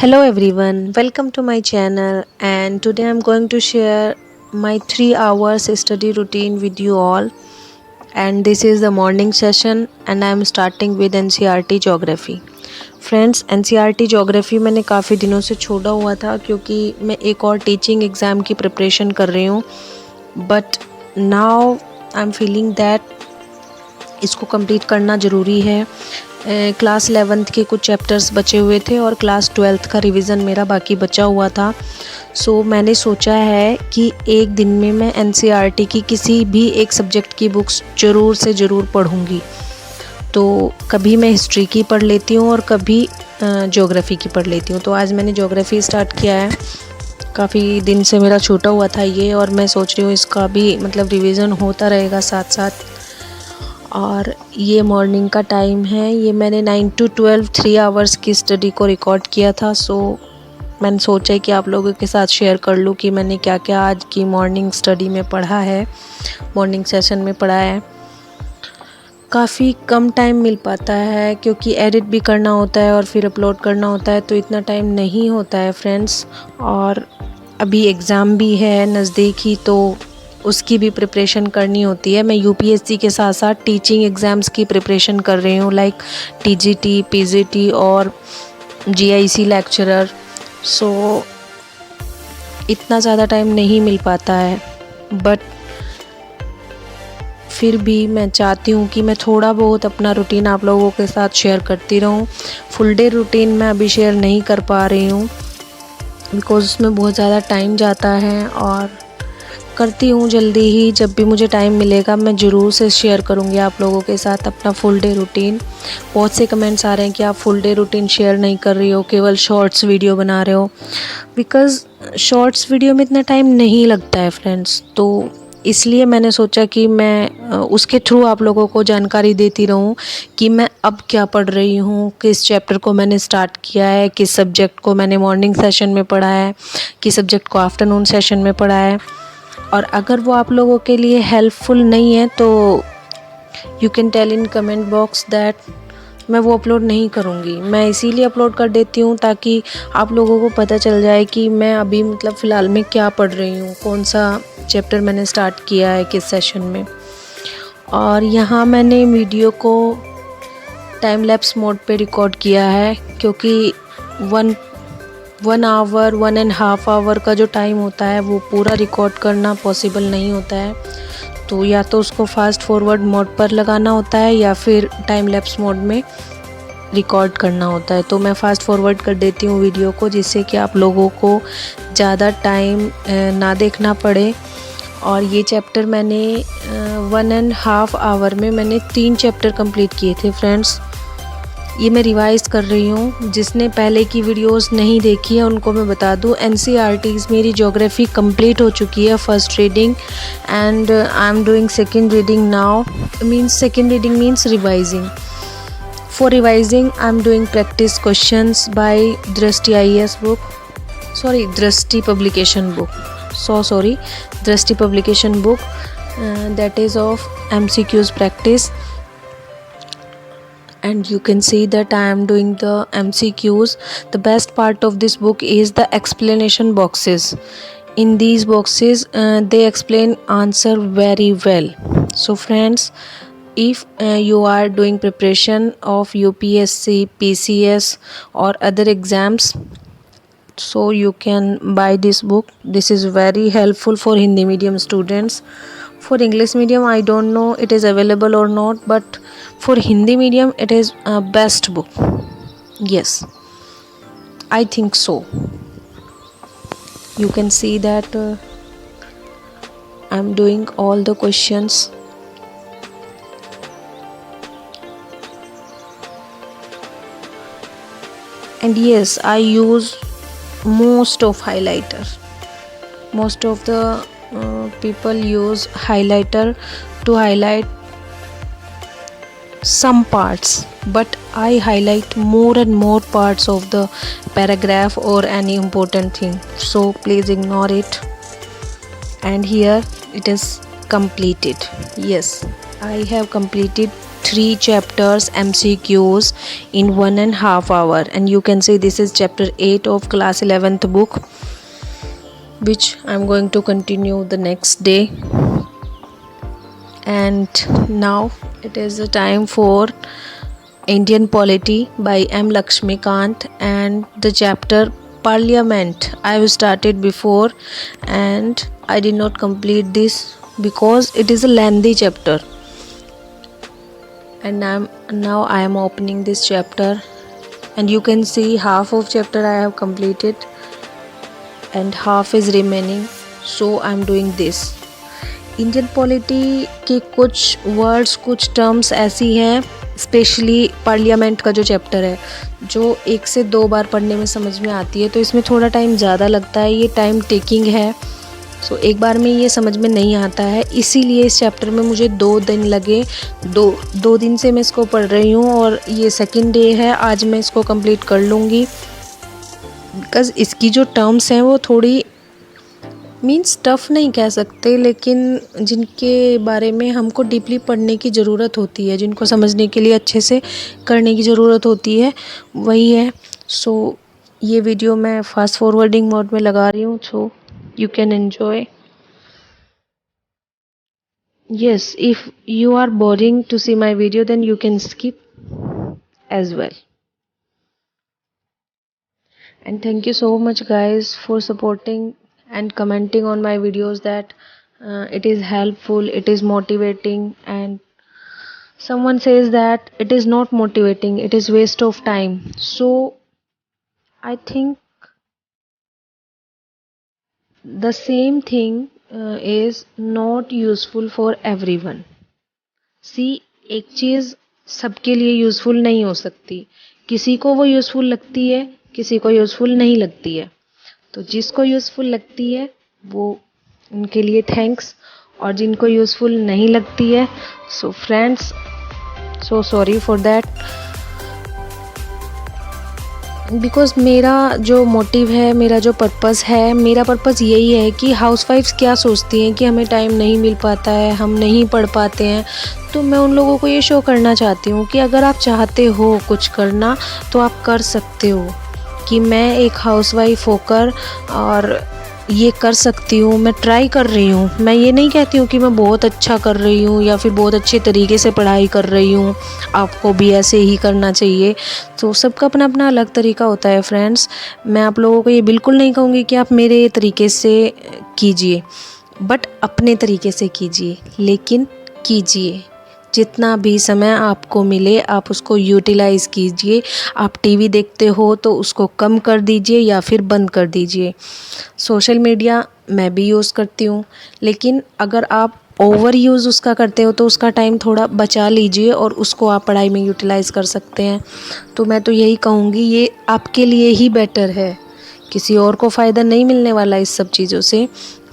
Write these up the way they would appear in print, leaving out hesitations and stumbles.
Hello everyone, welcome to my channel, and today I'm going to share my 3 hours study routine with you all. And this is the morning session and I'm starting with NCERT Geography. Friends, NCERT Geography मैंने काफ़ी दिनों से छोड़ा हुआ था क्योंकि मैं एक और टीचिंग एग्ज़ाम की प्रिपरेशन कर रही हूँ, but now I am feeling that इसको कंप्लीट करना ज़रूरी है। क्लास 11th के कुछ चैप्टर्स बचे हुए थे और क्लास 12th का रिवीज़न मेरा बाकी बचा हुआ था। सो मैंने सोचा है कि एक दिन में मैं NCERT की किसी भी एक सब्जेक्ट की बुक्स ज़रूर से ज़रूर पढ़ूँगी। तो कभी मैं हिस्ट्री की पढ़ लेती हूँ और कभी ज्योग्राफ़ी की पढ़ लेती हूँ। तो आज मैंने ज्योग्राफ़ी स्टार्ट किया है। काफ़ी दिन से मेरा छूटा हुआ था ये, और मैं सोच रही हूँ इसका भी मतलब रिवीज़न होता रहेगा साथ साथ। और ये मॉर्निंग का टाइम है। ये मैंने 9 to 12 3 आवर्स की स्टडी को रिकॉर्ड किया था। सो मैंने सोचा कि आप लोगों के साथ शेयर कर लूँ कि मैंने क्या क्या आज की मॉर्निंग स्टडी में पढ़ा है, मॉर्निंग सेशन में पढ़ा है। काफ़ी कम टाइम मिल पाता है क्योंकि एडिट भी करना होता है और फिर अपलोड करना होता है, तो इतना टाइम नहीं होता है फ्रेंड्स। और अभी एग्ज़ाम भी है नज़दीक ही, तो उसकी भी प्रिपरेशन करनी होती है। मैं UPSC के साथ साथ टीचिंग एग्ज़ाम्स की प्रिपरेशन कर रही हूँ, लाइक TGT, PGT और GIC लेक्चरर। सो इतना ज़्यादा टाइम नहीं मिल पाता है, बट फिर भी मैं चाहती हूँ कि मैं थोड़ा बहुत अपना रूटीन आप लोगों के साथ शेयर करती रहूँ। फुल डे रूटीन मैं अभी शेयर नहीं कर पा रही हूँ बिकॉज़ उसमें बहुत ज़्यादा टाइम जाता है, और करती हूँ जल्दी ही। जब भी मुझे टाइम मिलेगा मैं ज़रूर से शेयर करूँगी आप लोगों के साथ अपना फुल डे रूटीन। बहुत से कमेंट्स आ रहे हैं कि आप फुल डे रूटीन शेयर नहीं कर रही हो, केवल शॉर्ट्स वीडियो बना रहे हो। बिकॉज़ शॉर्ट्स वीडियो में इतना टाइम नहीं लगता है फ्रेंड्स, तो इसलिए मैंने सोचा कि मैं उसके थ्रू आप लोगों को जानकारी देती रहूं कि मैं अब क्या पढ़ रही हूं, किस चैप्टर को मैंने स्टार्ट किया है, किस सब्जेक्ट को मैंने मॉर्निंग सेशन में पढ़ा है, किस सब्जेक्ट को आफ्टरनून सेशन में पढ़ा है। और अगर वो आप लोगों के लिए हेल्पफुल नहीं है तो you can tell in comment box that मैं वो अपलोड नहीं करूँगी। मैं इसीलिए अपलोड कर देती हूँ ताकि आप लोगों को पता चल जाए कि मैं अभी मतलब फ़िलहाल में क्या पढ़ रही हूँ, कौन सा चैप्टर मैंने स्टार्ट किया है किस सेशन में। और यहाँ मैंने वीडियो को टाइम लैप्स मोड पे रिकॉर्ड किया है क्योंकि 1 आवर 1.5 आवर का जो टाइम होता है वो पूरा रिकॉर्ड करना पॉसिबल नहीं होता है। तो या तो उसको फास्ट फॉरवर्ड मोड पर लगाना होता है या फिर टाइम लैप्स मोड में रिकॉर्ड करना होता है। तो मैं फ़ास्ट फॉरवर्ड कर देती हूँ वीडियो को, जिससे कि आप लोगों को ज़्यादा टाइम ना देखना पड़े। और ये चैप्टर मैंने 1.5 आवर में मैंने 3 चैप्टर कंप्लीट किए थे फ्रेंड्स। ये मैं रिवाइज़ कर रही हूँ। जिसने पहले की वीडियोस नहीं देखी है उनको मैं बता दूँ, NCERTs मेरी ज्योग्राफी कंप्लीट हो चुकी है first reading, and I am doing second reading now. Means second reading means revising. For revising I am doing practice questions bye दृष्टि IAS बुक, सॉरी दृष्टि पब्लिकेशन बुक, दृष्टि publication book, that is of MCQs practice. And you can see that I am doing the MCQs. The best part of this book is the explanation boxes. In these boxes they explain answer very well. So friends, if you are doing preparation of UPSC, PCS or other exams, so you can buy this book. This is very helpful for Hindi medium students. For English medium I don't know it is available or not, but for Hindi medium it is a best book. Yes, I think so. You can see that I'm doing all the questions. And yes, I use most of highlighter. Most of the people use highlighter to highlight some parts, but I highlight more and more parts of the paragraph or any important thing, so please ignore it. And here it is completed. Yes, I have completed 3 chapters MCQs in 1.5 hour, and you can see this is chapter 8 of class 11th book, which I'm going to continue the next day. And now it is the time for Indian Polity by M. Lakshmikant, and the chapter Parliament I have started before and I did not complete this because it is a lengthy chapter, and now I am opening this chapter, and you can see half of chapter I have completed and half is remaining, so I am doing this. Indian polity के कुछ words, कुछ terms ऐसी हैं, specially parliament का जो chapter है, जो 1 से 2 बार पढ़ने में समझ में आती है, तो इसमें थोड़ा टाइम ज़्यादा लगता है, ये टाइम टेकिंग है, सो एक बार में ये समझ में नहीं आता है, इसीलिए इस चैप्टर में मुझे 2 दिन लगे। दो दिन से मैं इसको पढ़ रही हूँ और ये सेकंड डे है, आज मैं इसको कंप्लीट कर लूँगी। बिकॉज़ इसकी जो टर्म्स हैं वो थोड़ी मीन्स टफ़ नहीं कह सकते, लेकिन जिनके बारे में हमको डीपली पढ़ने की ज़रूरत होती है, जिनको समझने के लिए अच्छे से करने की ज़रूरत होती है, वही है। सो ये वीडियो मैं फास्ट फॉरवर्डिंग मोड में लगा रही हूँ, so you can enjoy. Yes, if you are boring to see my video, then you can skip as well. And thank you so much guys for supporting and commenting on my videos that it is helpful, it is motivating, and someone says that it is not motivating, it is waste of time. So I think the same thing is not useful for everyone. See, एक चीज़ सबके लिए useful नहीं हो सकती, किसी को वो useful लगती है, किसी को यूज़फुल नहीं लगती है। तो जिसको यूज़फुल लगती है वो उनके लिए थैंक्स, और जिनको यूज़फुल नहीं लगती है, so friends, so sorry for that. Because मेरा जो मोटिव है, मेरा जो पर्पस है, मेरा पर्पस यही है कि हाउसवाइफ्स क्या सोचती हैं कि हमें टाइम नहीं मिल पाता है, हम नहीं पढ़ पाते हैं, तो मैं उन लोगों को ये शो करना चाहती हूँ कि अगर आप चाहते हो कुछ करना तो आप कर सकते हो, कि मैं एक हाउसवाइफ होकर और ये कर सकती हूँ, मैं ट्राई कर रही हूँ। मैं ये नहीं कहती हूँ कि मैं बहुत अच्छा कर रही हूँ या फिर बहुत अच्छे तरीके से पढ़ाई कर रही हूँ, आपको भी ऐसे ही करना चाहिए। तो सबका अपना अपना अलग तरीका होता है फ्रेंड्स। मैं आप लोगों को ये बिल्कुल नहीं कहूँगी कि आप मेरे तरीके से कीजिए, बट अपने तरीके से कीजिए, लेकिन कीजिए। जितना भी समय आपको मिले आप उसको यूटिलाइज़ कीजिए। आप टीवी देखते हो तो उसको कम कर दीजिए या फिर बंद कर दीजिए। सोशल मीडिया मैं भी यूज़ करती हूँ, लेकिन अगर आप ओवर यूज़ उसका करते हो तो उसका टाइम थोड़ा बचा लीजिए और उसको आप पढ़ाई में यूटिलाइज़ कर सकते हैं। तो मैं तो यही कहूँगी, ये आपके लिए ही बेटर है, किसी और को फ़ायदा नहीं मिलने वाला इस सब चीज़ों से,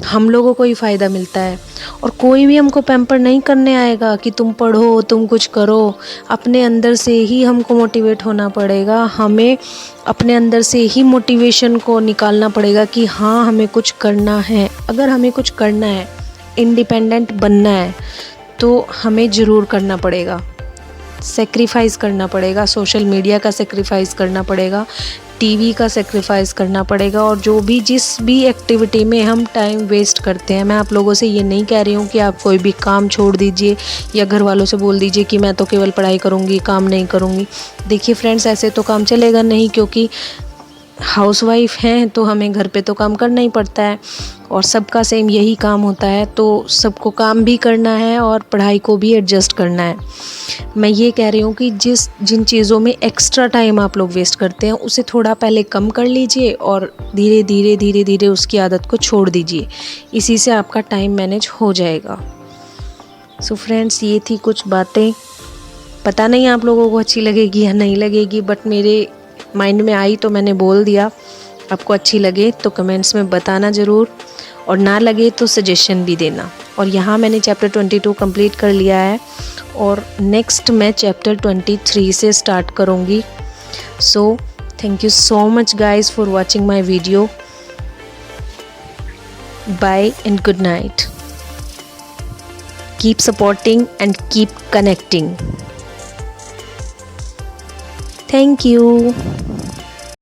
हम लोगों को ही फ़ायदा मिलता है। और कोई भी हमको पैम्पर नहीं करने आएगा कि तुम पढ़ो, तुम कुछ करो। अपने अंदर से ही हमको मोटिवेट होना पड़ेगा, हमें अपने अंदर से ही मोटिवेशन को निकालना पड़ेगा कि हाँ हमें कुछ करना है। अगर हमें कुछ करना है, इंडिपेंडेंट बनना है, तो हमें ज़रूर करना पड़ेगा, सेक्रीफाइस करना पड़ेगा, सोशल मीडिया का सेक्रीफाइस करना पड़ेगा, टीवी का सेक्रीफाइस करना पड़ेगा, और जो भी जिस भी एक्टिविटी में हम टाइम वेस्ट करते हैं। मैं आप लोगों से ये नहीं कह रही हूँ कि आप कोई भी काम छोड़ दीजिए या घर वालों से बोल दीजिए कि मैं तो केवल पढ़ाई करूँगी, काम नहीं करूँगी। देखिए फ्रेंड्स, ऐसे तो काम चलेगा नहीं, क्योंकि हाउसवाइफ हैं तो हमें घर पे तो काम करना ही पड़ता है, और सबका सेम यही काम होता है, तो सबको काम भी करना है और पढ़ाई को भी एडजस्ट करना है। मैं ये कह रही हूँ कि जिन चीज़ों में एक्स्ट्रा टाइम आप लोग वेस्ट करते हैं उसे थोड़ा पहले कम कर लीजिए और धीरे धीरे उसकी आदत को छोड़ दीजिए। इसी से आपका टाइम मैनेज हो जाएगा। सो फ्रेंड्स, ये थी कुछ बातें, पता नहीं आप लोगों को अच्छी लगेगी या नहीं लगेगी, बट मेरे माइंड में आई तो मैंने बोल दिया। आपको अच्छी लगे तो कमेंट्स में बताना ज़रूर, और ना लगे तो सजेशन भी देना। और यहाँ मैंने चैप्टर 22 कंप्लीट कर लिया है और नेक्स्ट मैं चैप्टर 23 से स्टार्ट करूँगी। So thank you so much guys for watching my video. Bye and good night. Keep supporting and keep connecting. Thank you.